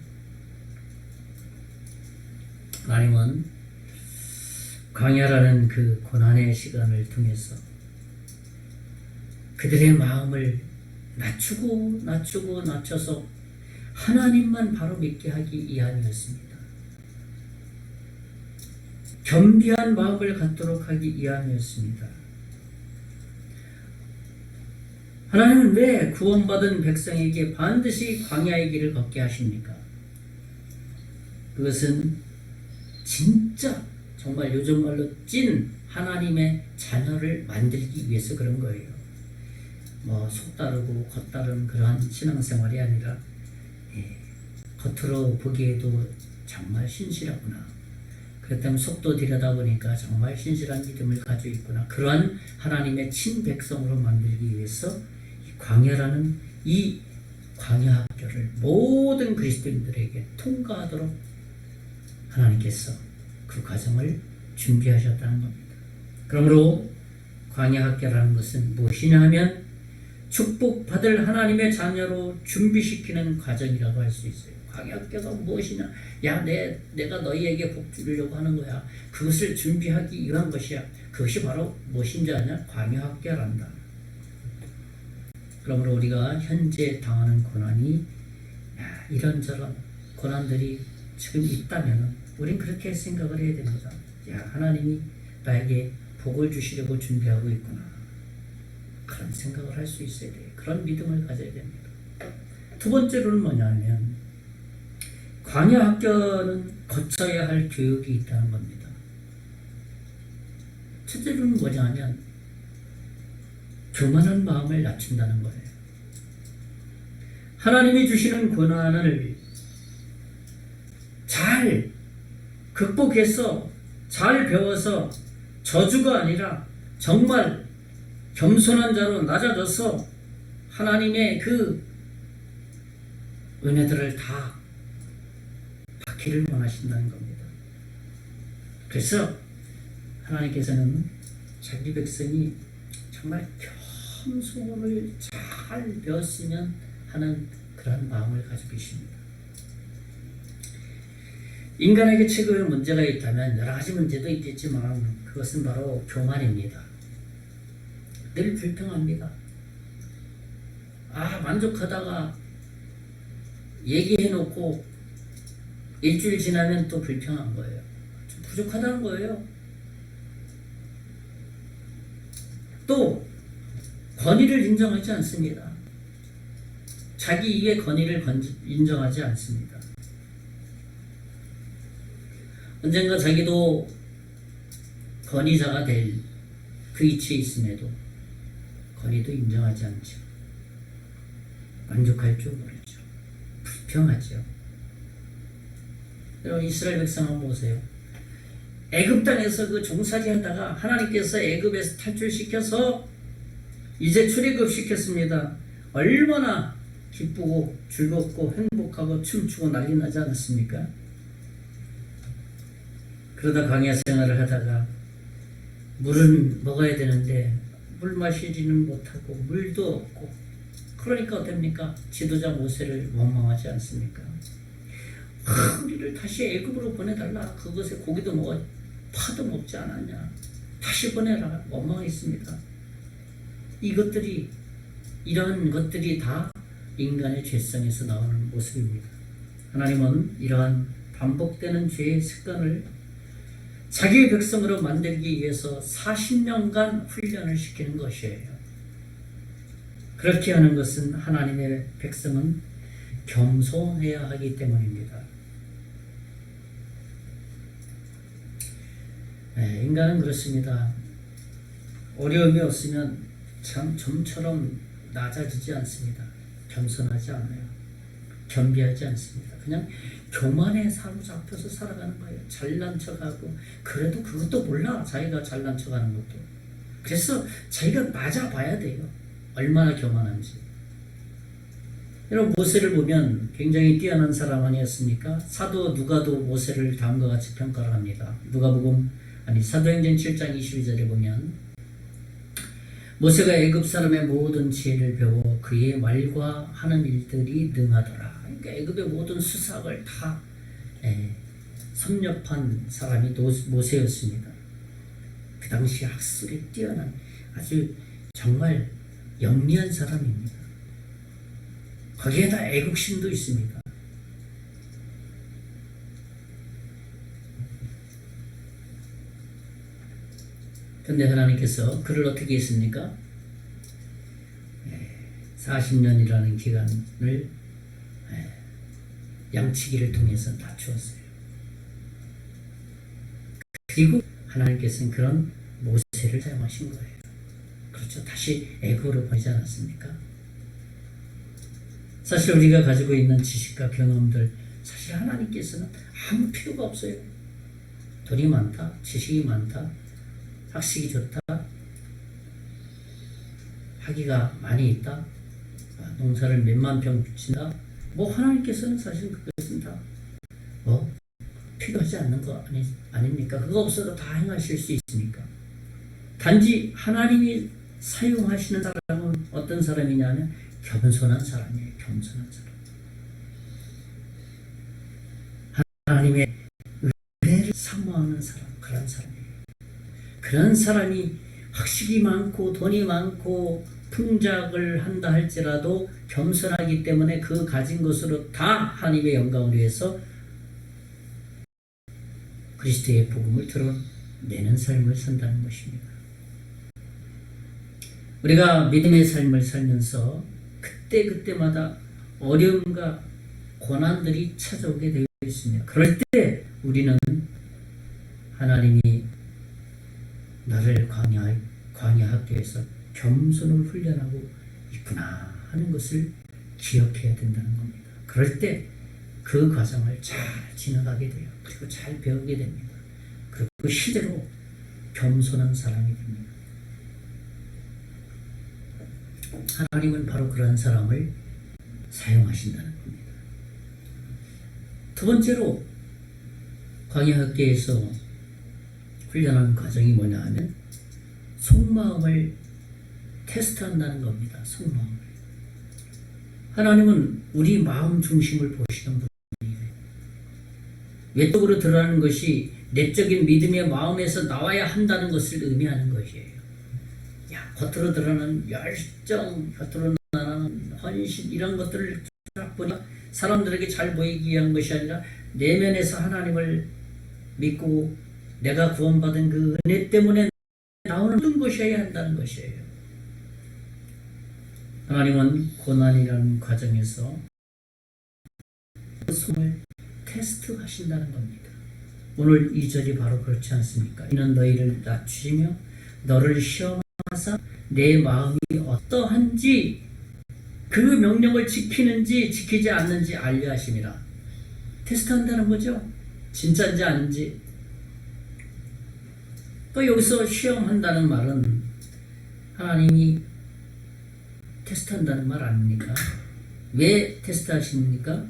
하나님은 광야라는 그 고난의 시간을 통해서 그들의 마음을 낮춰서 하나님만 바로 믿게 하기 위함이었습니다. 겸비한 마음을 갖도록 하기 위함이었습니다. 하나님은 왜 구원받은 백성에게 반드시 광야의 길을 걷게 하십니까? 그것은 진짜 정말 요즘 말로 찐 하나님의 자녀를 만들기 위해서 그런 거예요. 속다르고 겉다른 그러한 신앙생활이 아니라 겉으로 보기에도 정말 신실하구나. 그렇다면 속도 들여다보니까 정말 신실한 믿음을 가지고 있구나. 그러한 하나님의 친백성으로 만들기 위해서 이 광야라는 이 광야 학교를 모든 그리스도인들에게 통과하도록 하나님께서 그 과정을 준비하셨다는 겁니다. 그러므로 광야 학교라는 것은 무엇이냐 하면 축복받을 하나님의 자녀로 준비시키는 과정이라고 할 수 있어요. 광야 학교가 무엇이냐? 내가 너희에게 복 주려고 하는 거야. 그것을 준비하기 위한 것이야. 그것이 바로 무엇인지 아냐? 광야 학교란다. 그러므로 우리가 현재 당하는 고난이 이런저런 고난들이 지금 있다면 우린 그렇게 생각을 해야 됩니다. 하나님이 나에게 복을 주시려고 준비하고 있구나. 그런 생각을 할 수 있어야 돼요. 그런 믿음을 가져야 됩니다. 두 번째로는 뭐냐면 광야 학교는 거쳐야 할 교육이 있다는 겁니다. 첫째로는 뭐냐면 교만한 마음을 낮춘다는 거예요. 하나님이 주시는 고난을 잘 극복해서 잘 배워서 저주가 아니라 정말 겸손한 자로 낮아져서 하나님의 그 은혜들을 다 받기를 원하신다는 겁니다. 그래서 하나님께서는 자기 백성이 정말 겸손을 잘 배웠으면 하는 그런 마음을 가지고 계십니다. 인간에게 최고의 문제가 있다면 여러 가지 문제도 있겠지만 그것은 바로 교만입니다. 늘 불평합니다. 만족하다가 얘기해놓고 일주일 지나면 또 불평한 거예요. 좀 부족하다는 거예요. 또 권위를 인정하지 않습니다. 자기 입의 권위를 인정하지 않습니다. 언젠가 자기도 권위자가 될 그 위치에 있음에도 권위도 인정하지 않죠. 만족할 줄 모르죠. 불평하죠. 여러분 이스라엘 백성 한번 보세요. 애굽 땅에서 그 종살이 하다가 하나님께서 애굽에서 탈출시켜서 이제 출애굽시켰습니다. 얼마나 기쁘고 즐겁고 행복하고 춤추고 난리 나지 않았습니까? 그러다 광야 생활을 하다가 물은 먹어야 되는데 물 마시지는 못하고 물도 없고 그러니까 어떻습니까? 지도자 모세를 원망하지 않습니까? 우리를 다시 애굽으로 보내달라. 그것에 고기도 먹어 파도 먹지 않았냐. 다시 보내라. 원망했습니다. 이런 것들이 다 인간의 죄성에서 나오는 모습입니다. 하나님은 이러한 반복되는 죄의 습관을 자기의 백성으로 만들기 위해서 40년간 훈련을 시키는 것이에요. 그렇게 하는 것은 하나님의 백성은 겸손해야 하기 때문입니다. 인간은 그렇습니다. 어려움이 없으면 참 좀처럼 낮아지지 않습니다. 겸손하지 않아요. 겸비하지 않습니다. 그냥 교만에 사로잡혀서 살아가는 거예요. 잘난 척하고 그래도 그것도 몰라. 자기가 잘난 척하는 것도. 그래서 자기가 맞아봐야 돼요. 얼마나 교만한지. 여러분 모세를 보면 굉장히 뛰어난 사람 아니었습니까? 사도 누가도 모세를 다음과 같이 평가를 합니다. 사도행전 7장 22절에 보면 모세가 애굽 사람의 모든 지혜를 배워 그의 말과 하는 일들이 능하더라. 그러니까 애굽의 모든 수사를 다 섭렵한 사람이 모세였습니다. 그 당시 학술에 뛰어난 아주 정말 영리한 사람입니다. 거기에다 애국심도 있습니다. 그런데 하나님께서 그를 어떻게 했습니까? 40년이라는 기간을 양치기를 통해서 낮추었어요. 그리고 하나님께서는 그런 모세를 사용하신 거예요. 그렇죠. 다시 애굽으로 보내지 않았습니까? 사실 우리가 가지고 있는 지식과 경험들, 사실 하나님께서는 아무 필요가 없어요. 돈이 많다, 지식이 많다, 학식이 좋다, 학위가 많이 있다, 농사를 몇만 평 붙인다, 하나님께서는 사실 그것은 다 필요하지 않는 거 아닙니까? 그거 없어도 다 행하실 수 있으니까. 단지 하나님이 사용하시는 사람은 어떤 사람이냐면 겸손한 사람이에요. 겸손한 사람. 하나님의 은혜를 사모하는 사람, 그런 사람이에요. 그런 사람이 학식이 많고 돈이 많고 풍작을 한다 할지라도 겸손하기 때문에 그 가진 것으로 다 하나님의 영광을 위해서 그리스도의 복음을 드러내는 삶을 산다는 것입니다. 우리가 믿음의 삶을 살면서 그때마다 어려움과 고난들이 찾아오게 되어 있습니다. 그럴 때 우리는 하나님이 나를 광야 학교에서 겸손을 훈련하고 있구나 하는 것을 기억해야 된다는 겁니다. 그럴 때 그 과정을 잘 지나가게 돼요. 그리고 잘 배우게 됩니다. 그리고 실제로 겸손한 사람이 됩니다. 하나님은 바로 그런 사람을 사용하신다는 겁니다. 두 번째로 광야학교에서 훈련하는 과정이 뭐냐 하면 속마음을 테스트한다는 겁니다. 속마음을. 하나님은 우리 마음 중심을 보시는 분이에요. 외적으로 드러나는 것이 내적인 믿음의 마음에서 나와야 한다는 것을 의미하는 것이에요. 겉으로 드러나는 열정, 겉으로 드러나는 헌신 이런 것들을 딱 보니까 사람들에게 잘 보이기 위한 것이 아니라 내면에서 하나님을 믿고 내가 구원받은 그 은혜 때문에 나오는 것이어야 한다는 것이에요. 하나님은 고난이라는 과정에서 그 속을 테스트하신다는 겁니다. 오늘 2절이 바로 그렇지 않습니까? 이는 너희를 낮추시며 너를 시험하사 내 마음이 어떠한지 그 명령을 지키는지 지키지 않는지 알려 하심이라. 테스트한다는 거죠. 진짜인지 아닌지. 또 여기서 시험한다는 말은 하나님이 테스트한다는 말 아닙니까? 왜 테스트하십니까?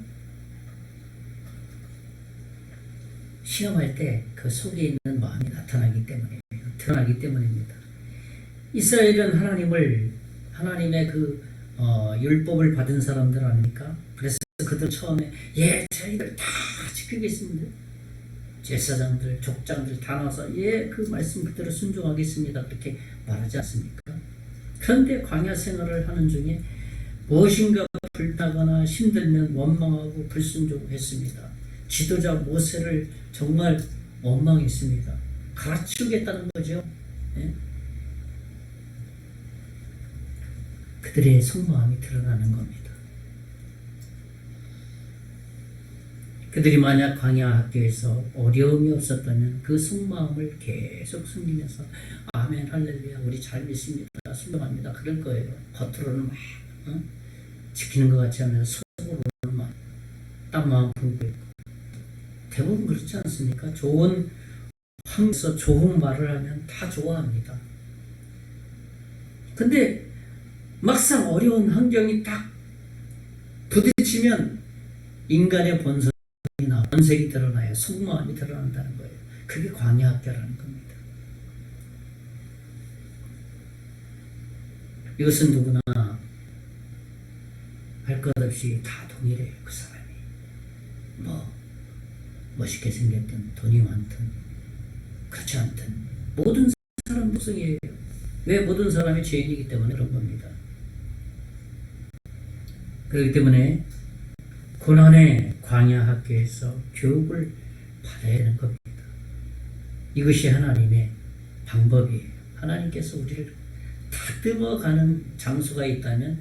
시험할 때 그 속에 있는 마음이 나타나기 때문에 드러나기 때문입니다. 이스라엘은 하나님의 그 율법을 받은 사람들 아닙니까? 그래서 그들 처음에 저희들 다 지키겠습니다. 제사장들, 족장들 다 나와서 그 말씀 그대로 순종하겠습니다. 그렇게 말하지 않습니까? 그런데 광야 생활을 하는 중에 무엇인가 불타거나 힘들면 원망하고 불순종했습니다. 지도자 모세를 정말 원망했습니다. 가르치겠다는 거죠. 그들의 속마음이 드러나는 겁니다. 그들이 만약 광야 학교에서 어려움이 없었다면 그 속마음을 계속 숨기면서 아멘 할렐루야 우리 잘 믿습니다 순종합니다 그럴 거예요. 겉으로는 막 지키는 것 같지 않으면서 속으로는 막 딴 마음 품고 있고 대부분 그렇지 않습니까? 좋은 환경에서 좋은 말을 하면 다 좋아합니다. 근데 막상 어려운 환경이 딱 부딪히면 인간의 본성이나 본색이 드러나요. 속마음이 드러난다는 거예요. 그게 광야학교라는 겁니다. 이것은 누구나 할 것 없이 다 동일해요. 그 사람이 멋있게 생겼든 돈이 많든 그렇지 않든 모든 사람 특성이에요. 왜? 모든 사람이 죄인이기 때문에 그런 겁니다. 그렇기 때문에 고난의 광야 학교에서 교육을 받아야 되는 겁니다. 이것이 하나님의 방법이에요. 하나님께서 우리를 다듬어가는 장소가 있다면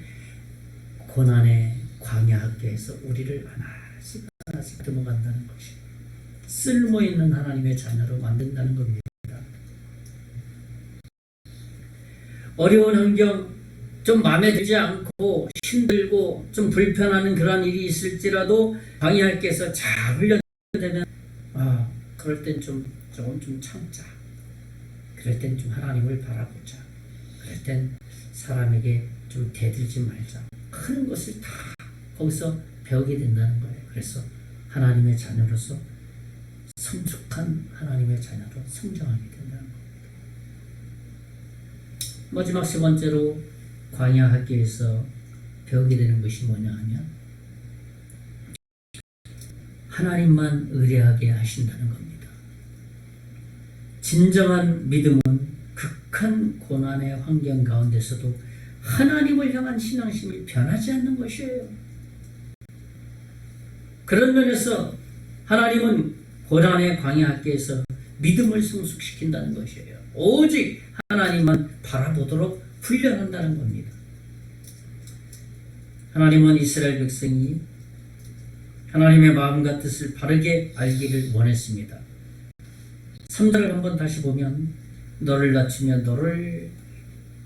고난의 광야 학교에서 우리를 하나씩 하나씩 다듬어간다는 것이 쓸모있는 하나님의 자녀로 만든다는 겁니다. 어려운 환경, 좀 마음에 들지 않고 힘들고 좀 불편한 그런 일이 있을지라도 광야학교에서 잘 훈련되면 그럴 땐 조금 좀 참자. 그럴 땐 좀 하나님을 바라보자. 그럴 땐 사람에게 좀 대들지 말자. 큰 것을 다 거기서 배우게 된다는 거예요. 그래서 하나님의 자녀로서 성숙한 하나님의 자녀로 성장하게 된다는 겁니다. 마지막 세 번째로 광야 학교에서 배우게 되는 것이 뭐냐 하면 하나님만 의뢰하게 하신다는 겁니다. 진정한 믿음은 극한 고난의 환경 가운데서도 하나님을 향한 신앙심이 변하지 않는 것이에요. 그런 면에서 하나님은 고난의 광야 학교에서 믿음을 성숙시킨다는 것이에요. 오직 하나님만 바라보도록 훈련한다는 겁니다. 하나님은 이스라엘 백성이 하나님의 마음과 뜻을 바르게 알기를 원했습니다. 3절을 한번 다시 보면 너를 낮추며 너를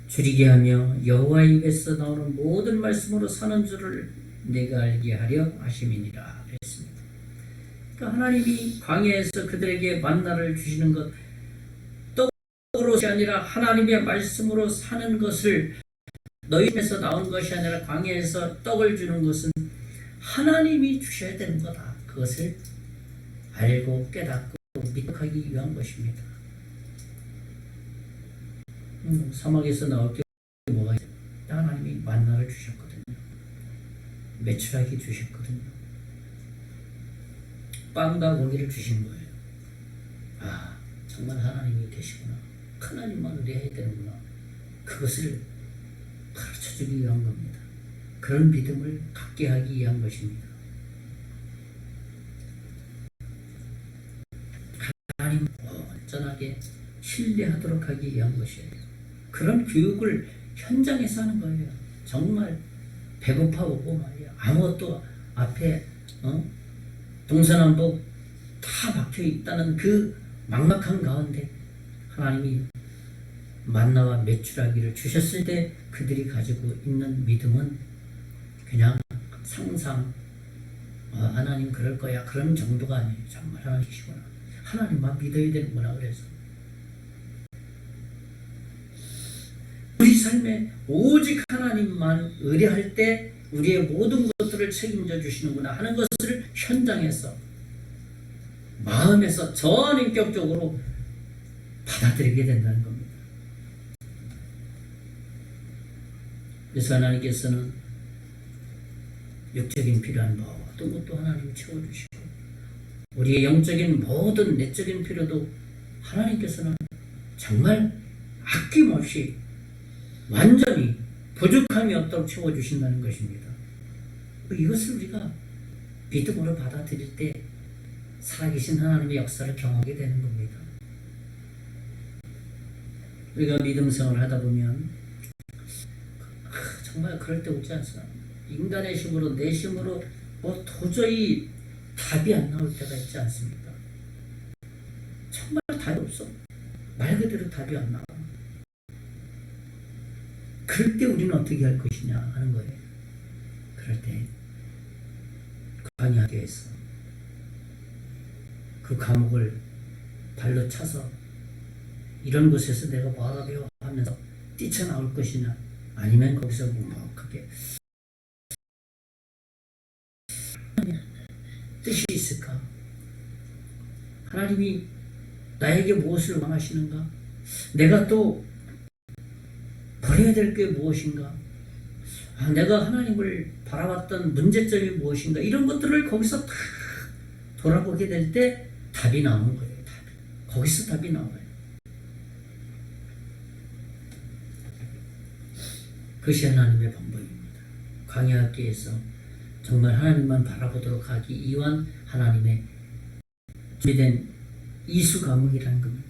줄이게 하며 여호와의 입에서 나오는 모든 말씀으로 사는 줄을 내가 알게 하려 하심이니라 그랬습니다. 그러니까 하나님이 광야에서 그들에게 만나를 주시는 것 떡으로이 아니라 하나님의 말씀으로 사는 것을 너희 입에서 나온 것이 아니라 광야에서 떡을 주는 것은 하나님이 주셔야 되는 거다. 그것을 알고 깨닫고 믿하기 위한 것입니다. 사막에서 나올 게 뭐가 있어요? 하나님이 만나를 주셨거든요. 메추라기 주셨거든요. 빵과 고기를 주신 거예요. 정말 하나님이 계시구나. 하나님만 의뢰해야 되는구나. 그것을 가르쳐주기 위한 겁니다. 그런 믿음을 갖게 하기 위한 것입니다. 하나님 온전하게 신뢰하도록 하기 위한 것이에요. 그런 교육을 현장에서 하는 거예요. 정말 배고파 오고 말이야. 아무것도 앞에 동서남북 다 막혀 있다는 그 막막한 가운데 하나님이 만나와 메추라기를 주셨을 때 그들이 가지고 있는 믿음은 그냥 상상 하나님 그럴 거야 그런 정도가 아니에요. 정말 하나님이시구나. 하나님만 믿어야 되는구나. 그래서 우리 삶에 오직 하나님만 의뢰할 때 우리의 모든 것들을 책임져 주시는구나 하는 것을 현장에서 마음에서 전인격적으로 받아들이게 된다는 겁니다. 그래서 하나님께서는 육적인 필요한 모든 것도 하나님이 채워주시고 우리의 영적인 모든 내적인 필요도 하나님께서는 정말 아낌없이 완전히 부족함이 없도록 채워주신다는 것입니다. 이것을 우리가 믿음으로 받아들일 때 살아계신 하나님의 역사를 경험하게 되는 겁니다. 우리가 믿음 생활을 하다 보면 정말 그럴 때 없지 않습니까? 인간의 힘으로 내 힘으로 도저히 답이 안 나올 때가 있지 않습니까? 정말 답이 없어. 말 그대로 답이 안 나와. 그럴 때 우리는 어떻게 할 것이냐 하는 거예요. 그럴 때 강의학교에서 그 과목을 발로 차서 이런 곳에서 내가 뭐하다 배워 하면서 뛰쳐나올 것이냐, 아니면 거기서 묵묵하게 뜻이 있을까? 하나님이 나에게 무엇을 원하시는가? 내가 또 버려야 될 게 무엇인가? 내가 하나님을 바라봤던 문제점이 무엇인가? 이런 것들을 거기서 다 돌아보게 될 때 답이 나오는 거예요. 답이. 거기서 답이 나와요. 그것이 하나님의 방법입니다. 광야학교에서 정말 하나님만 바라보도록 하기 위한 하나님의 준비된 이수 과목이라는 겁니다.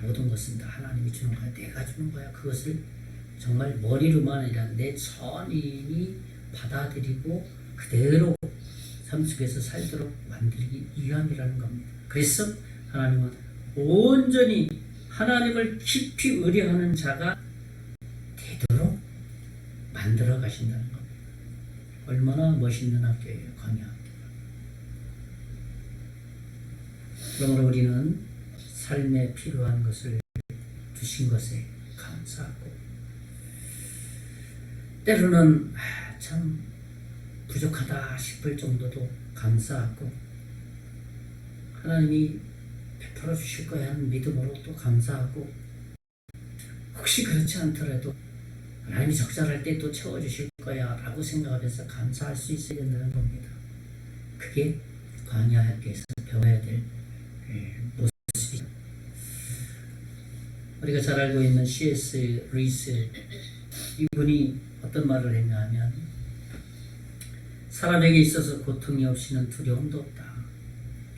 모든 것은 다 하나님이 주는 거야. 내가 주는 거야. 그것을 정말 머리로만 아니라 내 전인이 받아들이고 그대로 삶 속에서 살도록 만들기 위함이라는 겁니다. 그래서 하나님은 온전히 하나님을 깊이 의뢰하는 자가 되도록 만들어 가신다는 겁니다. 얼마나 멋있는 학교예요. 광야학교. 그러므로 우리는 삶에 필요한 것을 주신 것에 감사하고, 때로는 참 부족하다 싶을 정도도 감사하고, 하나님이 베풀어 주실 거야 하는 믿음으로 또 감사하고, 혹시 그렇지 않더라도 하나님이 적절할 때 또 채워주실 거야 라고 생각하면서 감사할 수 있어야 된다는 겁니다. 그게 광야학교에서 배워야 될 모습입니다. 우리가 잘 알고 있는 C.S. 루이스, 이분이 어떤 말을 했냐 하면, 사람에게 있어서 고통이 없이는 두려움도 없다.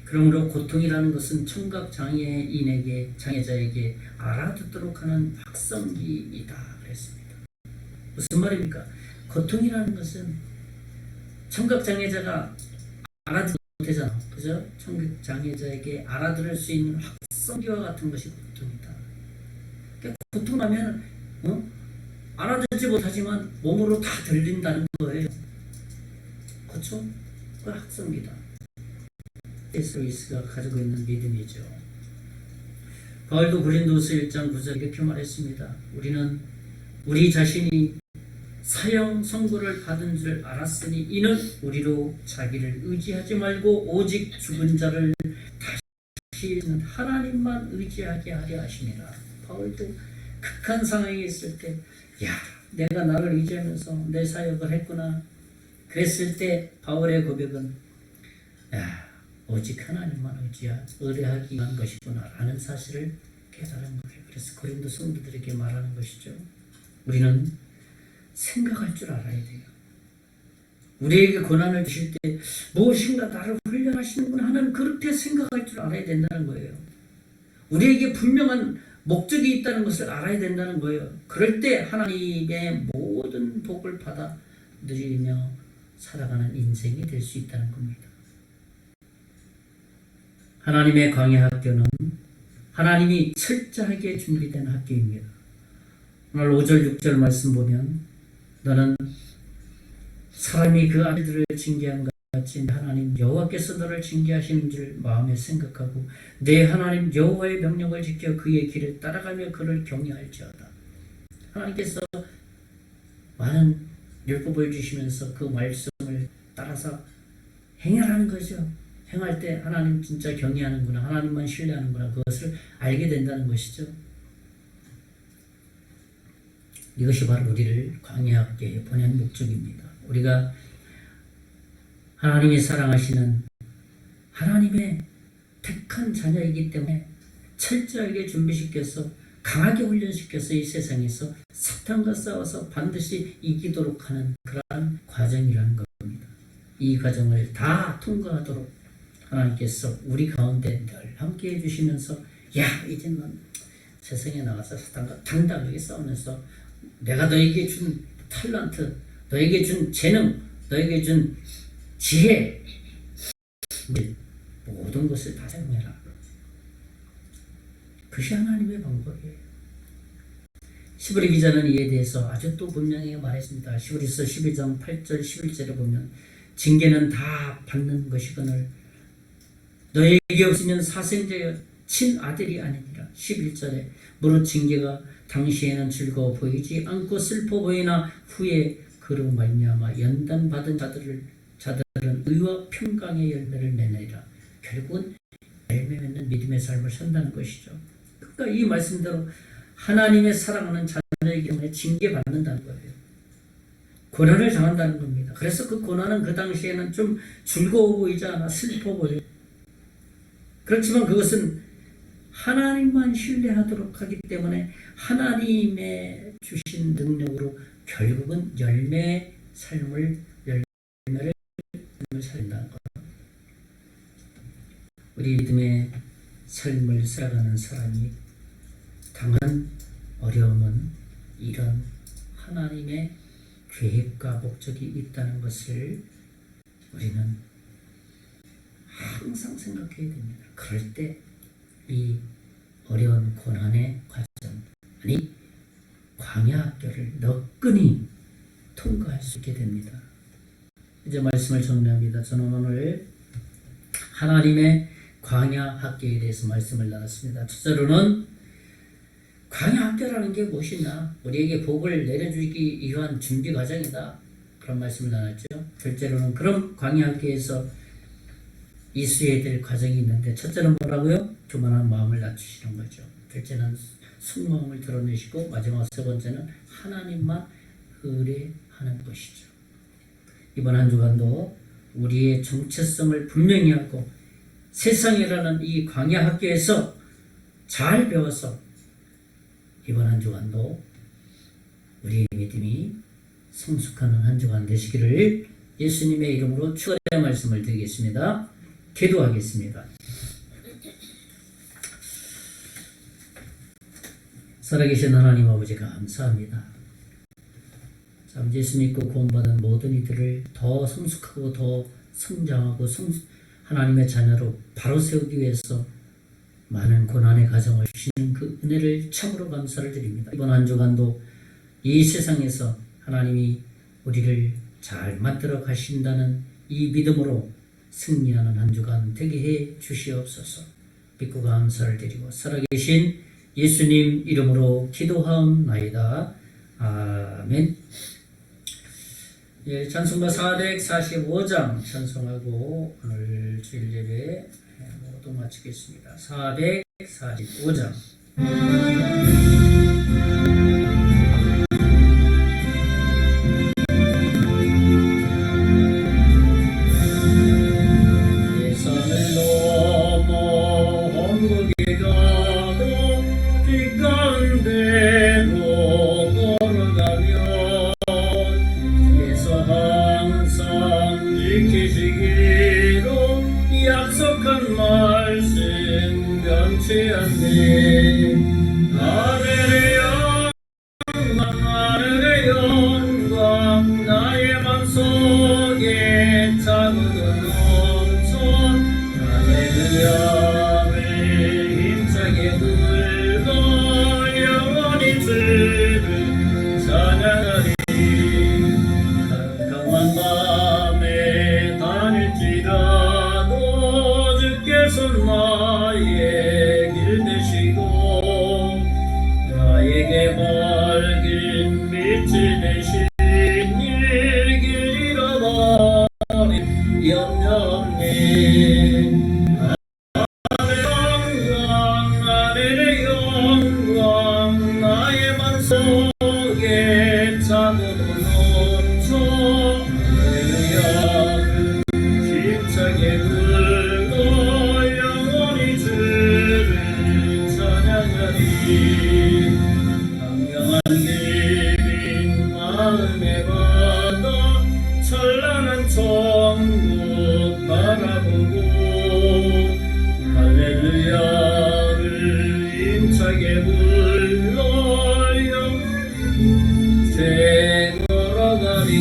그러므로 고통이라는 것은 청각장애인에게, 장애자에게 알아듣도록 하는 확성기이다 그랬습니다. 무슨 말입니까? 고통이라는 것은 청각장애자가 알아듣지 못하잖아. 그죠? 청각장애자에게 알아들을 수 있는 확성기와 같은 것이 고통이다. 고통하면 알아듣지 못하지만 몸으로 다 들린다는 거예요. 그렇죠? 그 학성기다. C.S. 루이스가 가지고 있는 믿음이죠. 바울도 고린도서 1장 9절 이렇게 말했습니다. 우리는 우리 자신이 사형 선고를 받은 줄 알았으니 이는 우리로 자기를 의지하지 말고 오직 죽은 자를 다시 하나님만 의지하게 하려 하시니라. 바울도 극한 상황에 있을 때, 내가 나를 의지하면서 내 사역을 했구나. 그랬을 때 바울의 고백은, 오직 하나님만 의뢰하기 위한 것이구나 라는 사실을 깨달은 거예요. 그래서 고린도 성도들에게 말하는 것이죠. 우리는 생각할 줄 알아야 돼요. 우리에게 고난을 주실 때 무엇인가 나를 훈련하시는구나 하는, 그렇게 생각할 줄 알아야 된다는 거예요. 우리에게 분명한 목적이 있다는 것을 알아야 된다는 거예요. 그럴 때 하나님의 모든 복을 받아 누리며 살아가는 인생이 될 수 있다는 겁니다. 하나님의 광야학교는 하나님이 철저하게 준비된 학교입니다. 오늘 5절 6절 말씀 보면, 너는 사람이 그 아들들을 징계한 것 같이 하나님 여호와께서 너를 징계하시는 줄 마음에 생각하고 내 하나님 여호와의 명령을 지켜 그의 길을 따라가며 그를 경외할지어다. 하나님께서 많은 율법을 주시면서 그 말씀을 따라서 행하라는 거죠. 행할 때 하나님 진짜 경외하는구나, 하나님만 신뢰하는구나, 그것을 알게 된다는 것이죠. 이것이 바로 우리를 광야학교에 보낸 목적입니다. 우리가 하나님이 사랑하시는 하나님의 택한 자녀이기 때문에 철저하게 준비시켜서 강하게 훈련시켜서 이 세상에서 사탄과 싸워서 반드시 이기도록 하는 그러한 과정이라는 겁니다. 이 과정을 다 통과하도록 하나님께서 우리 가운데 늘 함께 해주시면서, 이제 넌 세상에 나가서 사탄과 당당하게 싸우면서 내가 너에게 준 탤런트, 너에게 준 재능, 너에게 준 지혜, 모든 것을 다 사용해라. 그것이 하나님의 방법이에요. 시브리 기자는 이에 대해서 아주 또 분명히 말했습니다. 시브리서 12장 8절 11절에 보면 징계는 다 받는 것이거늘 너에게 없으면 사생자여 친아들이 아니니라. 11절에 무릇 징계가 당시에는 즐거워 보이지 않고 슬퍼 보이나 후에 그로 말미암아 연단받은 자들은 의와 평강의 열매를 맺으리라. 결국은 열매 맺는 믿음의 삶을 산다는 것이죠. 그러니까 이 말씀대로 하나님의 사랑하는 자녀이기 때문에 징계받는다는 거예요. 고난을 당한다는 겁니다. 그래서 그 고난은 그 당시에는 좀 즐거워 보이지 않아 슬퍼 보여요. 그렇지만 그것은 하나님만 신뢰하도록 하기 때문에 하나님의 주신 능력으로 결국은 열매를 살린다는 것. 우리 믿음의 삶을 살아가는 사람이 당한 어려움은 이런 하나님의 계획과 목적이 있다는 것을 우리는 항상 생각해야 됩니다. 그럴 때 이 어려운 고난의 과정, 아니 광야 학교를 너끈히 통과할 수 있게 됩니다. 이제 말씀을 정리합니다. 저는 오늘 하나님의 광야 학교에 대해서 말씀을 나눴습니다. 첫째로는 광야 학교라는 게 무엇이냐? 우리에게 복을 내려주기 위한 준비 과정이다. 그런 말씀을 나눴죠. 둘째로는 그런 광야 학교에서 이수해야 될 과정이 있는데 첫째는 뭐라고요? 교만한 마음을 낮추시는 거죠. 둘째는 속마음을 드러내시고 마지막 세 번째는 하나님만 의뢰하는 것이죠. 이번 한 주간도 우리의 정체성을 분명히 하고 세상이라는 이 광야 학교에서 잘 배워서 이번 한 주간도 우리의 믿음이 성숙하는 한 주간 되시기를 예수님의 이름으로 축원의 말씀을 드리겠습니다. 기도하겠습니다. 살아계신 하나님 아버지 감사합니다. 참 예수 믿고 구원받은 모든 이들을 더 성숙하고 더 성장하고 하나님의 자녀로 바로 세우기 위해서 많은 고난의 과정을 주시는 그 은혜를 참으로 감사를 드립니다. 이번 한 주간도 이 세상에서 하나님이 우리를 잘 만들어 가신다는 이 믿음으로 승리하는 한 주간 되게 해 주시옵소서. 믿고 감사를 드리고 살아계신 예수님 이름으로 기도하옵나이다. 아멘. 예, 찬송가 445장 찬송하고 오늘 주일 예배 모두 마치겠습니다. 445장. 하늘의 영광 나의 맘속에 차고도 넘쳐 할렐루야를 힘차게 불러 영원히 주를 찬양하리. 캄캄한 밤에 다닐지라도 주께서 나의 길 되시고 나에게 밝은 빛이 되신 일 길 잃어버린 염려 없네. 하늘의 영광 나의 맘속에 차고도 넘쳐 할렐루야를 힘차게 불러 영원히 주를 찬양하리. 강경한 기민 마음에 받아 찬란한 천국 바라보고 할렐루야를 힘차게 불러요 새 걸어가리.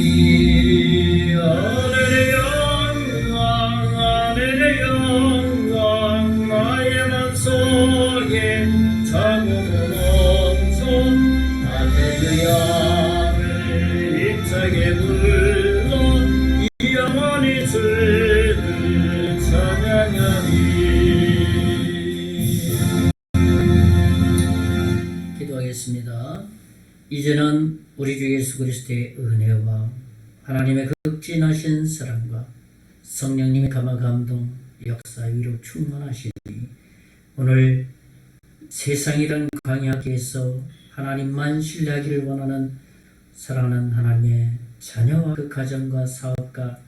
할렐루야를 힘차게 불러 영원히 주를 찬양하리. 기도하겠습니다. 이제는 우리 주 예수 그리스도의 은혜와 하나님의 극진하신 사랑과 성령님의 감화 감동 역사 위로 충만하시니 오늘 세상이란 광야에서 하나님만 신뢰하기를 원하는 사랑하는 하나님의 자녀와 그 가정과 사업가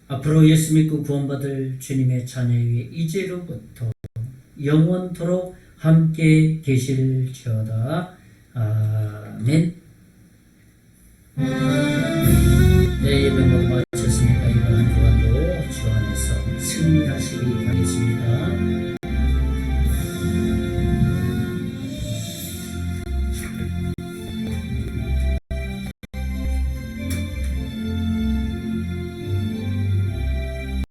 앞으로 예수 믿고 구원받을 주님의 자녀 위에 이제로부터 영원토록 함께 계실지어다. 아멘.